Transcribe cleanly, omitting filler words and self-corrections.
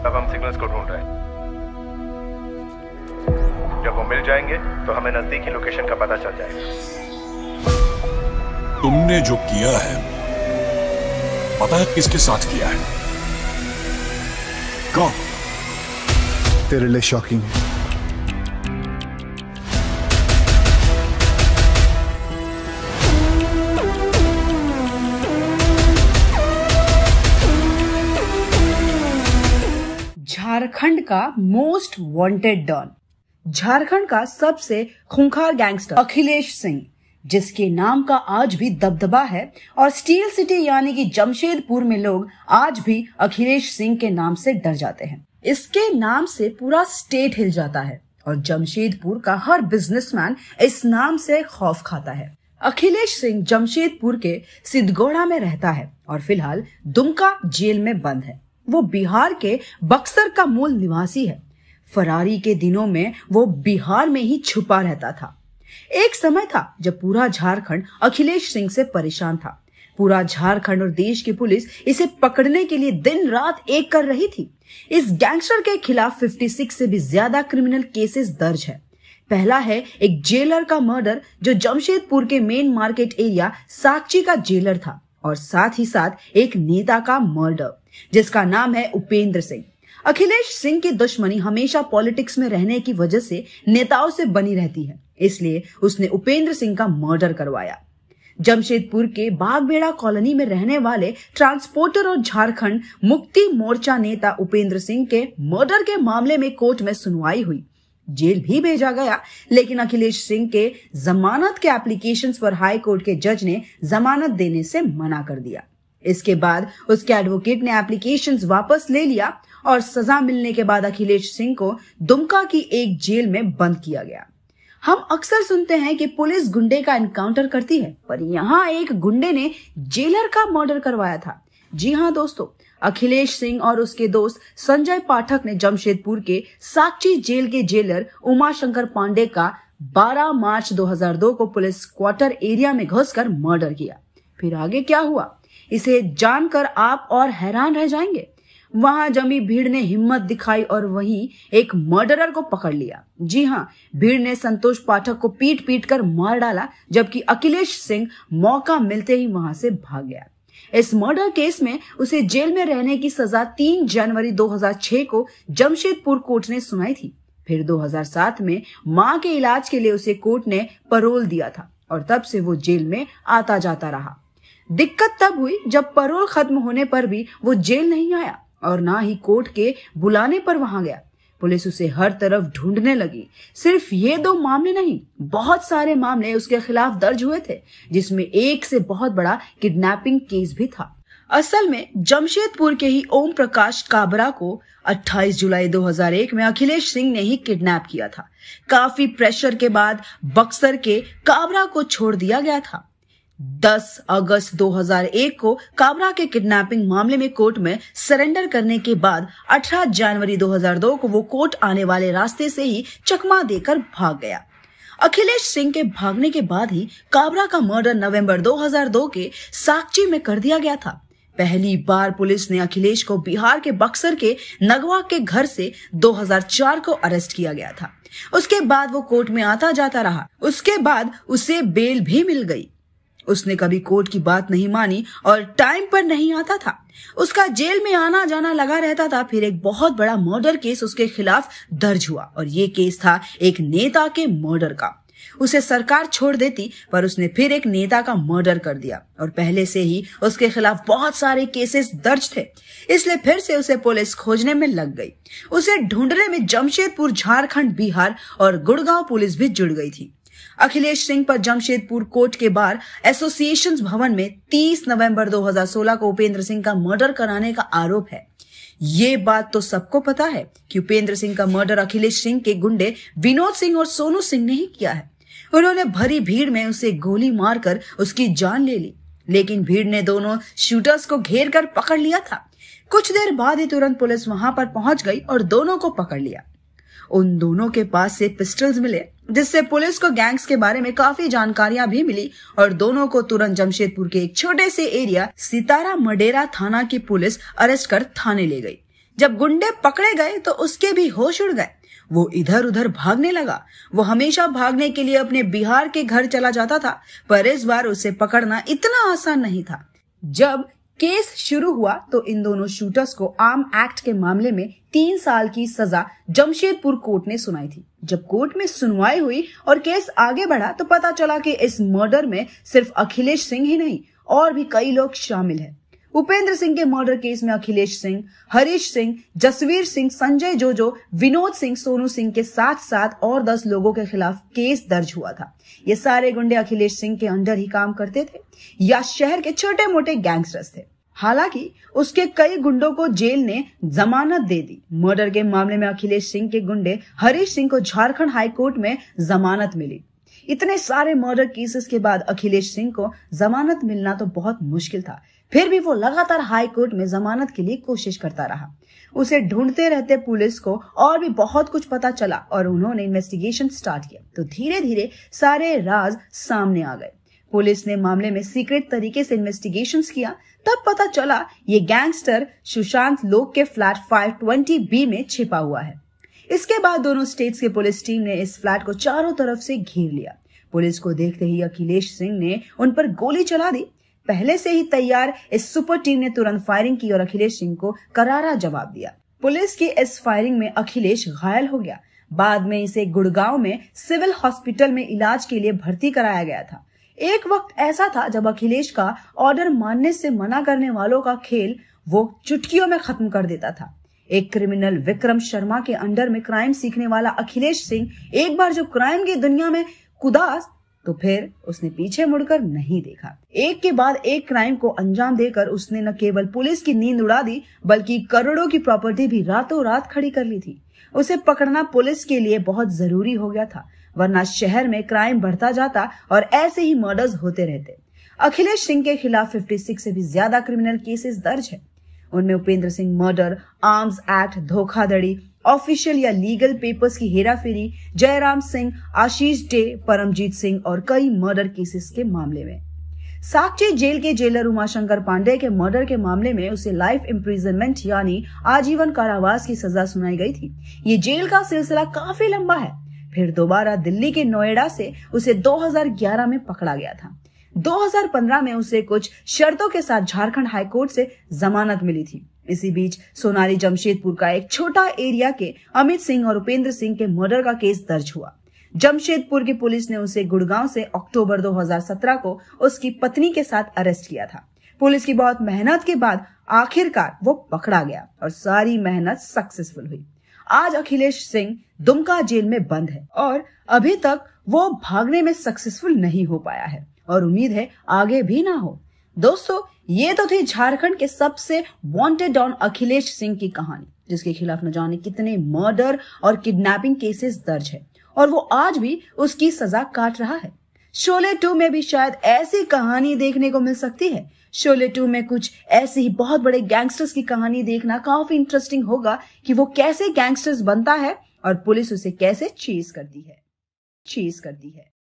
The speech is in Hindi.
अब हम सिग्नल्स को ढूंढ रहे हैं। जब वो मिल जाएंगे तो हमें नजदीकी लोकेशन का पता चल जाएगा। तुमने जो किया है पता है किसके साथ किया है? कौन? तेरे लिए शॉकिंग है। झारखंड का मोस्ट वांटेड डॉन, झारखंड का सबसे खूंखार गैंगस्टर अखिलेश सिंह, जिसके नाम का आज भी दबदबा है और स्टील सिटी यानी कि जमशेदपुर में लोग आज भी अखिलेश सिंह के नाम से डर जाते हैं। इसके नाम से पूरा स्टेट हिल जाता है और जमशेदपुर का हर बिजनेसमैन इस नाम से खौफ खाता है। अखिलेश सिंह जमशेदपुर के सिद्धगोड़ा में रहता है और फिलहाल दुमका जेल में बंद है। वो बिहार के बक्सर का मूल निवासी है। फरारी के दिनों में वो बिहार में ही छुपा रहता था। एक समय था जब पूरा झारखंड अखिलेश सिंह से परेशान था। पूरा झारखंड और देश की पुलिस इसे पकड़ने के लिए दिन रात एक कर रही थी। इस गैंगस्टर के खिलाफ 56 से भी ज्यादा क्रिमिनल केसेस दर्ज है। पहला है एक जेलर का मर्डर जो जमशेदपुर के मेन मार्केट एरिया साकची का जेलर था, और साथ ही साथ एक नेता का मर्डर जिसका नाम है उपेंद्र सिंह। अखिलेश सिंह की दुश्मनी हमेशा पॉलिटिक्स में रहने की वजह से नेताओं से बनी रहती है, इसलिए उसने उपेंद्र सिंह का मर्डर करवाया। जमशेदपुर के बागबेड़ा कॉलोनी में रहने वाले ट्रांसपोर्टर और झारखंड मुक्ति मोर्चा नेता उपेंद्र सिंह के मर्डर के मामले में कोर्ट में सुनवाई हुई। जेल भी भेजा गया, लेकिन अखिलेश सिंह के जमानत के एप्लीकेशंस पर हाई कोर्ट के जज ने जमानत देने से मना कर दिया। इसके बाद उसके एडवोकेट ने एप्लीकेशंस वापस ले लिया और सजा मिलने के बाद अखिलेश सिंह को दुमका की एक जेल में बंद किया गया। हम अक्सर सुनते हैं कि पुलिस गुंडे का एनकाउंटर करती है, पर यहाँ एक गुंडे ने जेलर का मर्डर करवाया था। जी हाँ दोस्तों, अखिलेश सिंह और उसके दोस्त संजय पाठक ने जमशेदपुर के साकची जेल के जेलर उमाशंकर पांडे का 12 मार्च 2002 को पुलिस क्वार्टर एरिया में घुसकर मर्डर किया। फिर आगे क्या हुआ, इसे जानकर आप और हैरान रह जाएंगे। वहां जमी भीड़ ने हिम्मत दिखाई और वहीं एक मर्डरर को पकड़ लिया। जी हाँ, भीड़ ने संतोष पाठक को पीट पीट कर मार डाला, जबकि अखिलेश सिंह मौका मिलते ही वहां से भाग गया। इस मर्डर केस में उसे जेल में रहने की सजा 3 जनवरी 2006 को जमशेदपुर कोर्ट ने सुनाई थी। फिर 2007 में मां के इलाज के लिए उसे कोर्ट ने पैरोल दिया था और तब से वो जेल में आता जाता रहा। दिक्कत तब हुई जब पैरोल खत्म होने पर भी वो जेल नहीं आया और ना ही कोर्ट के बुलाने पर वहां गया। पुलिस उसे हर तरफ ढूंढने लगी। सिर्फ ये 2 मामले नहीं, बहुत सारे मामले उसके खिलाफ दर्ज हुए थे, जिसमें एक से बहुत बड़ा किडनैपिंग केस भी था। असल में जमशेदपुर के ही ओम प्रकाश काबरा को 28 जुलाई 2001 में अखिलेश सिंह ने ही किडनैप किया था। काफी प्रेशर के बाद बक्सर के काबरा को छोड़ दिया गया था। 10 अगस्त 2001 को काबरा के किडनैपिंग मामले में कोर्ट में सरेंडर करने के बाद 18 जनवरी 2002 को वो कोर्ट आने वाले रास्ते से ही चकमा देकर भाग गया। अखिलेश सिंह के भागने के बाद ही काबरा का मर्डर नवंबर 2002 के साकची में कर दिया गया था। पहली बार पुलिस ने अखिलेश को बिहार के बक्सर के नगवा के घर से 2004 को अरेस्ट किया गया था। उसके बाद वो कोर्ट में आता जाता रहा। उसके बाद उसे बेल भी मिल गई। उसने कभी कोर्ट की बात नहीं मानी और टाइम पर नहीं आता था। उसका जेल में आना जाना लगा रहता था। फिर एक बहुत बड़ा मर्डर केस उसके खिलाफ दर्ज हुआ और ये केस था एक नेता के मर्डर का। उसे सरकार छोड़ देती, पर उसने फिर एक नेता का मर्डर कर दिया और पहले से ही उसके खिलाफ बहुत सारे केसेस दर्ज थे, इसलिए फिर से उसे पुलिस खोजने में लग गई। उसे ढूंढने में जमशेदपुर, झारखंड, बिहार और गुड़गांव पुलिस भी जुड़ गई थी। अखिलेश सिंह पर जमशेदपुर कोर्ट के बाहर एसोसिएशन भवन में 30 नवंबर 2016 को उपेंद्र सिंह का मर्डर कराने का आरोप है। ये बात तो सबको पता है कि उपेंद्र सिंह का मर्डर अखिलेश सिंह के गुंडे विनोद सिंह और सोनू सिंह ने ही किया है। उन्होंने भरी भीड़ में उसे गोली मारकर उसकी जान ले ली, लेकिन भीड़ ने दोनों शूटर्स को घेर कर पकड़ लिया था। कुछ देर बाद ही तुरंत पुलिस वहां पर पहुंच गई और दोनों को पकड़ लिया। उन दोनों के पास से पिस्टल्स मिले, जिससे पुलिस को गैंग्स के बारे में काफी जानकारियां भी मिली और दोनों को तुरंत जमशेदपुर के एक छोटे से एरिया सितारा मडेरा थाना की पुलिस अरेस्ट कर थाने ले गई, जब गुंडे पकड़े गए तो उसके भी होश उड़ गए। वो इधर उधर भागने लगा। वो हमेशा भागने के लिए अपने बिहार के घर चला जाता था, पर इस बार उसे पकड़ना इतना आसान नहीं था। जब केस शुरू हुआ तो इन दोनों शूटर्स को आर्म एक्ट के मामले में 3 साल की सजा जमशेदपुर कोर्ट ने सुनाई थी। जब कोर्ट में सुनवाई हुई और केस आगे बढ़ा तो पता चला कि इस मर्डर में सिर्फ अखिलेश सिंह ही नहीं और भी कई लोग शामिल हैं। उपेंद्र सिंह के मर्डर केस में अखिलेश सिंह, हरीश सिंह, जसवीर सिंह, संजय जोजो, विनोद सिंह, सोनू सिंह के साथ साथ और 10 लोगों के खिलाफ केस दर्ज हुआ था। ये सारे गुंडे अखिलेश सिंह के अंडर ही काम करते थे या शहर के छोटे मोटे गैंगस्टर्स थे। हालांकि उसके कई गुंडों को जेल ने जमानत दे दी। मर्डर के मामले में अखिलेश सिंह के गुंडे हरीश सिंह को झारखंड हाई कोर्ट में जमानत मिली। इतने सारे मर्डर केसेस के बाद अखिलेश सिंह को जमानत मिलना तो बहुत मुश्किल था। फिर भी वो लगातार हाई कोर्ट में जमानत के लिए कोशिश करता रहा। उसे ढूंढते रहते पुलिस को और भी बहुत कुछ पता चला और उन्होंने इन्वेस्टिगेशन स्टार्ट किया तो धीरे धीरे सारे राज सामने आ गए। पुलिस ने मामले में सीक्रेट तरीके से इन्वेस्टिगेशंस किया। तब पता चला ये गैंगस्टर सुशांत लोक के फ्लैट 520B में छिपा हुआ है। इसके बाद दोनों स्टेट्स के पुलिस टीम ने इस फ्लैट को चारों तरफ से घेर लिया। पुलिस को देखते ही अखिलेश सिंह ने उन पर गोली चला दी। पहले से ही तैयार इस सुपर टीम ने तुरंत फायरिंग की और अखिलेश सिंह को करारा जवाब दिया। पुलिस की इस फायरिंग में अखिलेश घायल हो गया। बाद में इसे गुड़गांव में सिविल हॉस्पिटल में इलाज के लिए भर्ती कराया गया था। एक वक्त ऐसा था जब अखिलेश का ऑर्डर मानने से मना करने वालों का खेल वो चुटकियों में खत्म कर देता था। एक क्रिमिनल विक्रम शर्मा के अंडर में क्राइम सीखने वाला अखिलेश सिंह एक बार जब क्राइम की दुनिया में कूदा तो फिर उसने पीछे मुड़कर नहीं देखा। एक के बाद एक क्राइम को अंजाम देकर उसने न केवल पुलिस की नींद उड़ा दी बल्कि करोड़ों की प्रॉपर्टी भी रातों रात खड़ी कर ली थी। उसे पकड़ना पुलिस के लिए बहुत जरूरी हो गया था, वरना शहर में क्राइम बढ़ता जाता और ऐसे ही मर्डर्स होते रहते। अखिलेश सिंह के खिलाफ 56 से भी ज्यादा क्रिमिनल केसेस दर्ज है। उनमें Upendra Singh murder, arms act, धोखाधड़ी, ऑफिशियल या लीगल पेपर्स की हेराफेरी, जयराम सिंह, आशीष डे, परमजीत सिंह और कई मर्डर केसेस के मामले में। साकची जेल के जेलर उमाशंकर पांडे के मर्डर के मामले में उसे लाइफ इम्प्रिजनमेंट यानी आजीवन कारावास की सजा सुनाई गई थी। ये जेल का सिलसिला काफी लंबा है। फिर दोबारा दिल्ली के नोएडा से उसे 2011 में पकड़ा गया था। 2015 में उसे कुछ शर्तों के साथ झारखंड हाईकोर्ट से जमानत मिली थी। इसी बीच सोनाली जमशेदपुर का एक छोटा एरिया के अमित सिंह और उपेंद्र सिंह के मर्डर का केस दर्ज हुआ। जमशेदपुर की पुलिस ने उसे गुड़गांव से अक्टूबर 2017 को उसकी पत्नी के साथ अरेस्ट किया था। पुलिस की बहुत मेहनत के बाद आखिरकार वो पकड़ा गया और सारी मेहनत सक्सेसफुल हुई। आज अखिलेश सिंह दुमका जेल में बंद है और अभी तक वो भागने में सक्सेसफुल नहीं हो पाया है और उम्मीद है आगे भी ना हो। दोस्तों, ये तो थी झारखंड के सबसे वांटेड डॉन अखिलेश सिंह की कहानी, जिसके खिलाफ न जाने कितने मर्डर और किडनैपिंग केसेस दर्ज है और वो आज भी उसकी सजा काट रहा है। शोले 2 में भी शायद ऐसी कहानी देखने को मिल सकती है। शोले 2 में कुछ ऐसे ही बहुत बड़े गैंगस्टर्स की कहानी देखना काफी इंटरेस्टिंग होगा कि वो कैसे गैंगस्टर्स बनता है और पुलिस उसे कैसे चेज करती है।